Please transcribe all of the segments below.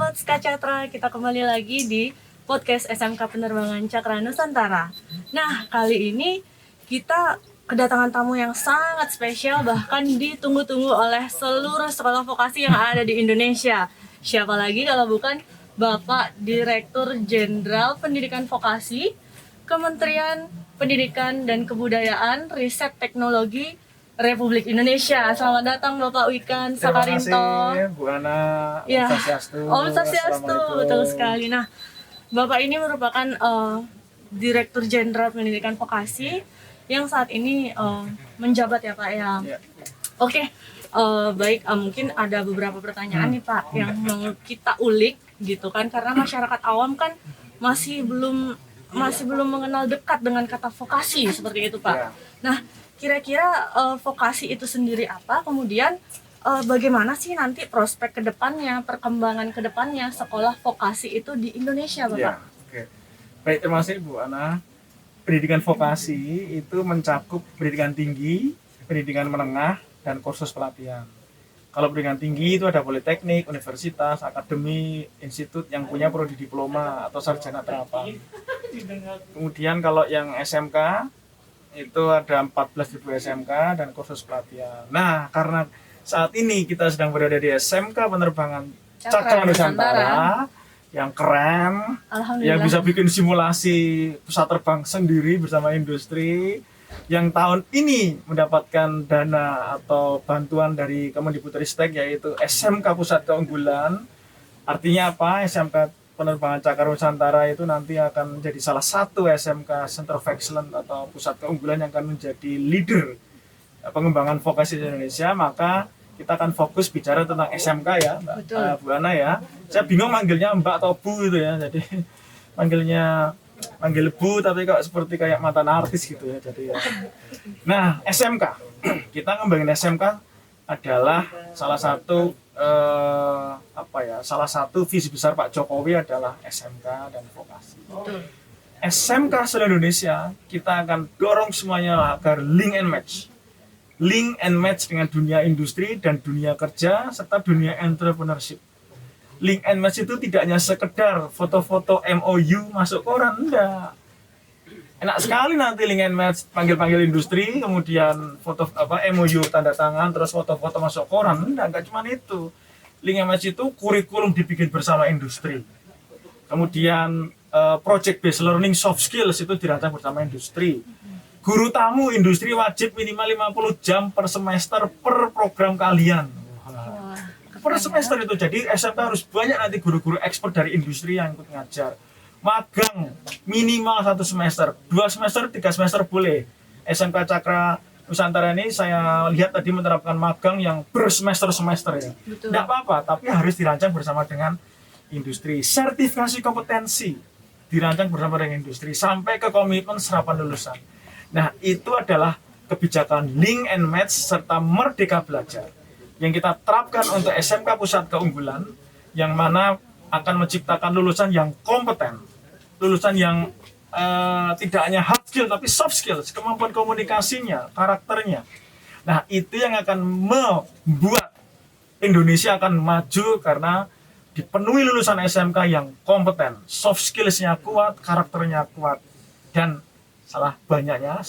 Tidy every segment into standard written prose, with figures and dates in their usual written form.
Sobat Skacatra, kita kembali lagi di podcast SMK Penerbangan Cakra Nusantara. Nah, kali ini kita kedatangan tamu yang sangat spesial, bahkan ditunggu-tunggu oleh seluruh sekolah vokasi yang ada di Indonesia. Siapa lagi kalau bukan Bapak Direktur Jenderal Pendidikan Vokasi, Kementerian Pendidikan dan Kebudayaan, Riset Teknologi Republik Indonesia. Selamat datang Bapak Wikan Sakarinto. Terima kasih Bu Ana. Ya, Om Swastiastu. Om Swastiastu, Assalamualaikum. betul sekali. Nah, Bapak ini merupakan Direktur Jenderal Pendidikan Vokasi yang saat ini menjabat ya Pak ya. Ya. Oke, baik, mungkin ada beberapa pertanyaan nih Pak yang mau kita ulik gitu kan, karena masyarakat awam kan masih belum mengenal dekat dengan kata vokasi seperti itu Pak. Ya. Nah, kira-kira vokasi itu sendiri apa? Kemudian bagaimana sih nanti prospek kedepannya, perkembangan kedepannya sekolah vokasi itu di Indonesia, Bapak? Ya, oke. Baik, terima kasih Bu Ana. Pendidikan vokasi itu mencakup pendidikan tinggi, pendidikan menengah, dan kursus pelatihan. Kalau pendidikan tinggi itu ada politeknik, universitas, akademi, institut yang punya prodi diploma atau sarjana terapan. Kemudian kalau yang SMK itu ada 14.000 SMK dan kursus pelatihan. Nah, karena saat ini kita sedang berada di SMK Penerbangan Cakra Nusantara yang keren, yang bisa bikin simulasi pesawat terbang sendiri bersama industri, yang tahun ini mendapatkan dana atau bantuan dari Kemendikbudristek yaitu SMK Pusat Keunggulan. Artinya apa? SMK Penerbangan Cakra Nusantara itu nanti akan menjadi salah satu SMK Center of Excellence atau pusat keunggulan yang akan menjadi leader pengembangan vokasi di Indonesia. Maka kita akan fokus bicara tentang SMK ya, Mbak Bu Ana ya. Saya bingung manggilnya Mbak atau Bu gitu ya. Jadi manggil Bu tapi kok seperti kayak mantan artis gitu ya. Jadi ya. Nah, SMK. Kita ngembangin SMK adalah salah satu salah satu visi besar Pak Jokowi adalah SMK dan vokasi. SMK seluruh Indonesia kita akan dorong semuanya agar link and match dengan dunia industri dan dunia kerja serta dunia entrepreneurship. Link and match itu tidak hanya sekedar foto-foto MOU masuk koran, enggak. Enak sekali nanti link and match panggil-panggil industri, kemudian foto MOU tanda tangan, terus foto-foto masuk koran. Enggak cuma itu. Link and match itu kurikulum dibikin bersama industri. Kemudian project based learning soft skills itu dirancang bersama industri. Guru tamu industri wajib minimal 50 jam per semester per program kalian. Per semester itu. Jadi SMK harus banyak nanti guru-guru expert dari industri yang ikut ngajar. Magang minimal 1 semester, 2 semester, 3 semester boleh. SMK Cakra Nusantara ini saya lihat tadi menerapkan magang yang bersemester-semester ya. Tidak apa-apa, tapi harus dirancang bersama dengan industri. Sertifikasi kompetensi dirancang bersama dengan industri sampai ke komitmen serapan lulusan. Nah, itu adalah kebijakan link and match serta merdeka belajar yang kita terapkan untuk SMK Pusat Keunggulan, yang mana akan menciptakan lulusan yang kompeten, lulusan yang tidak hanya hard skill tapi soft skills, kemampuan komunikasinya, karakternya. Nah, itu yang akan membuat Indonesia akan maju karena dipenuhi lulusan SMK yang kompeten, soft skills-nya kuat, karakternya kuat, dan salah banyaknya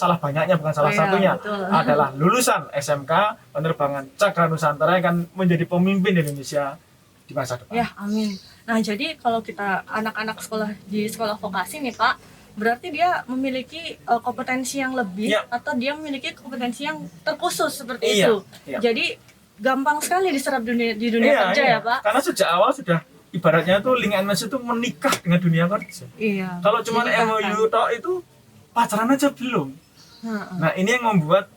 bukan salah satunya adalah lulusan SMK Penerbangan Cakra Nusantara yang akan menjadi pemimpin Indonesia di masa depan. Ya, amin. Nah, jadi kalau kita anak-anak sekolah di sekolah vokasi nih Pak, berarti dia memiliki kompetensi yang lebih atau dia memiliki kompetensi yang terkhusus seperti itu. Jadi gampang sekali diserap di dunia kerja ya Pak. Karena sejak awal sudah ibaratnya tuh link and match itu menikah dengan dunia kerja. Iya. Kalau cuma MOU tok itu pacaran aja belum. Nah, ini yang membuat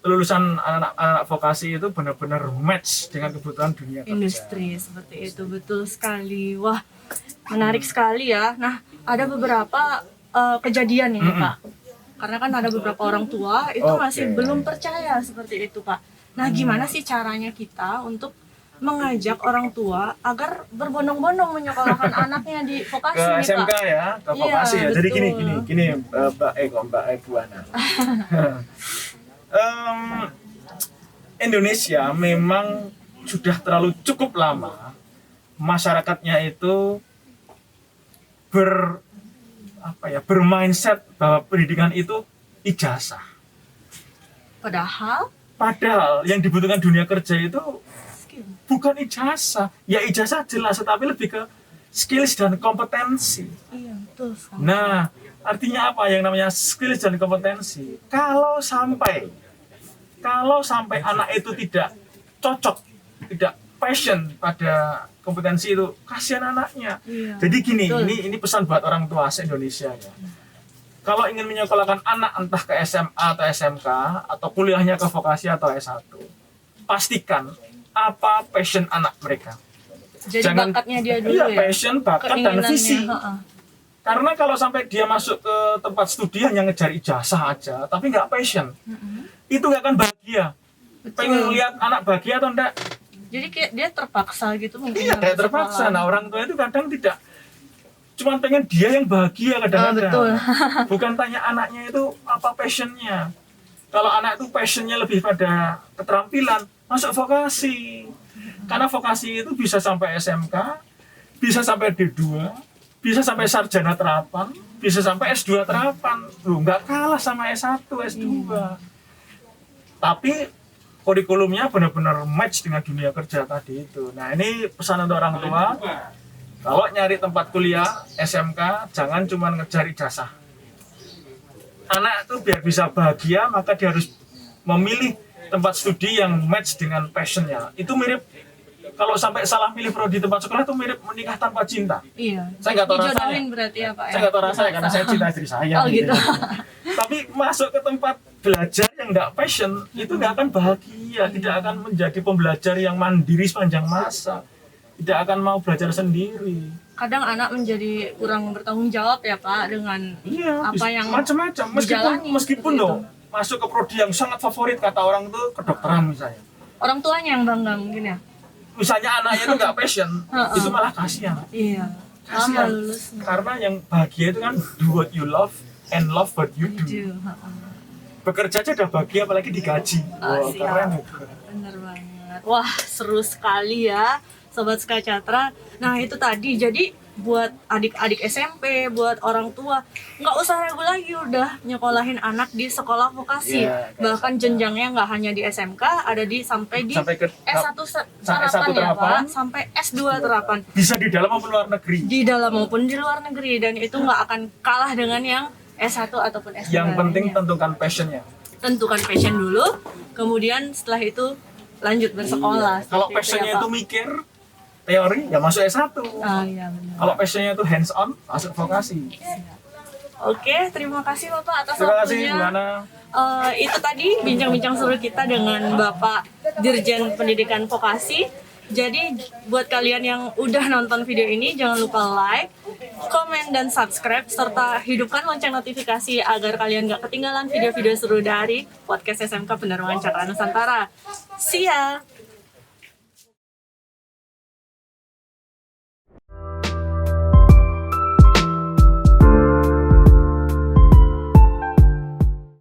lulusan anak-anak vokasi itu benar-benar match dengan kebutuhan dunia kerja. Industri seperti itu, betul sekali. Wah, menarik sekali ya. Nah, ada beberapa kejadian ini Pak. Karena kan ada beberapa orang tua itu masih belum percaya seperti itu Pak. Nah, gimana sih caranya kita untuk mengajak orang tua agar berbondong-bondong menyekolahkan anaknya di vokasi ke nih, SMK Pak? ya, ke vokasi ya. Jadi betul. gini Mbak Bu Ana. Indonesia memang sudah terlalu cukup lama masyarakatnya itu bermindset bahwa pendidikan itu ijazah. Padahal yang dibutuhkan dunia kerja itu skill. bukan ijazah. Ya ijazah jelas, tapi lebih ke skills dan kompetensi. Iya, betul sekali. Nah, artinya apa yang namanya skills dan kompetensi? Kalau sampai anak itu tidak cocok, tidak passion pada kompetensi itu, kasihan anaknya. Iya, Jadi gini, betul. ini pesan buat orang tua se-Indonesia ya. Kalau ingin menyekolahkan anak entah ke SMA atau SMK atau kuliahnya ke vokasi atau S1, pastikan apa passion anak mereka. Jadi bakatnya dia dulu iya, ya. passion, bakat dan visi. Heeh. Karena kalau sampai dia masuk ke tempat studi hanya ngejar ijazah aja, tapi nggak passion, itu nggak akan bahagia. Betul. Pengen lihat anak bahagia atau enggak? Jadi kayak dia terpaksa gitu mungkin. Iya, kayak harus terpaksa. sekolah. Nah, orang tua itu kadang tidak, cuman pengen dia yang bahagia kadang-kadang. betul. Bukan tanya anaknya itu apa passionnya. Kalau anak itu passionnya lebih pada keterampilan, masuk vokasi. Karena vokasi itu bisa sampai SMK, bisa sampai D2, bisa sampai sarjana terapan, bisa sampai S2 terapan. Loh, nggak kalah sama S1, S2. Tapi kurikulumnya benar-benar match dengan dunia kerja tadi itu. Nah, ini pesan untuk orang tua. Kalau nyari tempat kuliah SMK, jangan cuma ngejar ijazah. Anak itu biar bisa bahagia, maka dia harus memilih tempat studi yang match dengan passionnya. Itu mirip, kalau sampai salah milih prodi tempat sekolah itu mirip menikah tanpa cinta. Iya. Saya nggak tahu rasanya. Dijodohin berarti ya Pak ya. Saya nggak tahu rasanya karena saya cinta istri saya. Oh gitu. Tapi masuk ke tempat belajar yang nggak passion, itu nggak akan bahagia, tidak akan menjadi pembelajar yang mandiri sepanjang masa, tidak akan mau belajar sendiri. Kadang anak menjadi kurang bertanggung jawab ya Pak dengan Iya, apa yang macam-macam. dijalani Meskipun seperti loh masuk ke prodi yang sangat favorit kata orang itu kedokteran misalnya. orang tuanya yang bangga mungkin ya. Misalnya anaknya itu nggak passion, itu malah kasihan. Iya. Lama Kasihan. lulus. Karena yang bahagia itu kan do what you love and love what you do. Bekerja aja udah bahagia apalagi digaji. Wah, siap. keren itu. Bener banget. Wah, seru sekali ya Sobat Skacatra. Nah, itu tadi. Jadi buat adik-adik SMP, buat orang tua, nggak usah ragu lagi udah nyekolahin anak di sekolah vokasi. Iya, Bahkan jenjangnya nggak hanya di SMK, ada di sampai di Sampai ke S1 S1 terapan ya terapan. Pak, sampai S2 terapan. Bisa di dalam maupun luar negeri. Di dalam maupun di luar negeri, dan itu nggak akan kalah dengan yang S1 ataupun S2. Yang penting lainnya. tentukan passionnya. Tentukan passion dulu, kemudian setelah itu lanjut bersekolah. Kalau Seperti passionnya ya, itu Pak. mikir teori, ya masuk S1. Ah, iya benar. Kalau passionnya itu hands on, masuk vokasi. Oke, terima kasih Bapak atas Terima kasih, waktunya. Bu Ana. Itu tadi bincang-bincang seru kita dengan Bapak Dirjen Pendidikan Vokasi. Jadi buat kalian yang udah nonton video ini, jangan lupa like, komen, dan subscribe, serta hidupkan lonceng notifikasi agar kalian gak ketinggalan video-video seru dari podcast SMK Penerbangan Cakra Nusantara. See ya!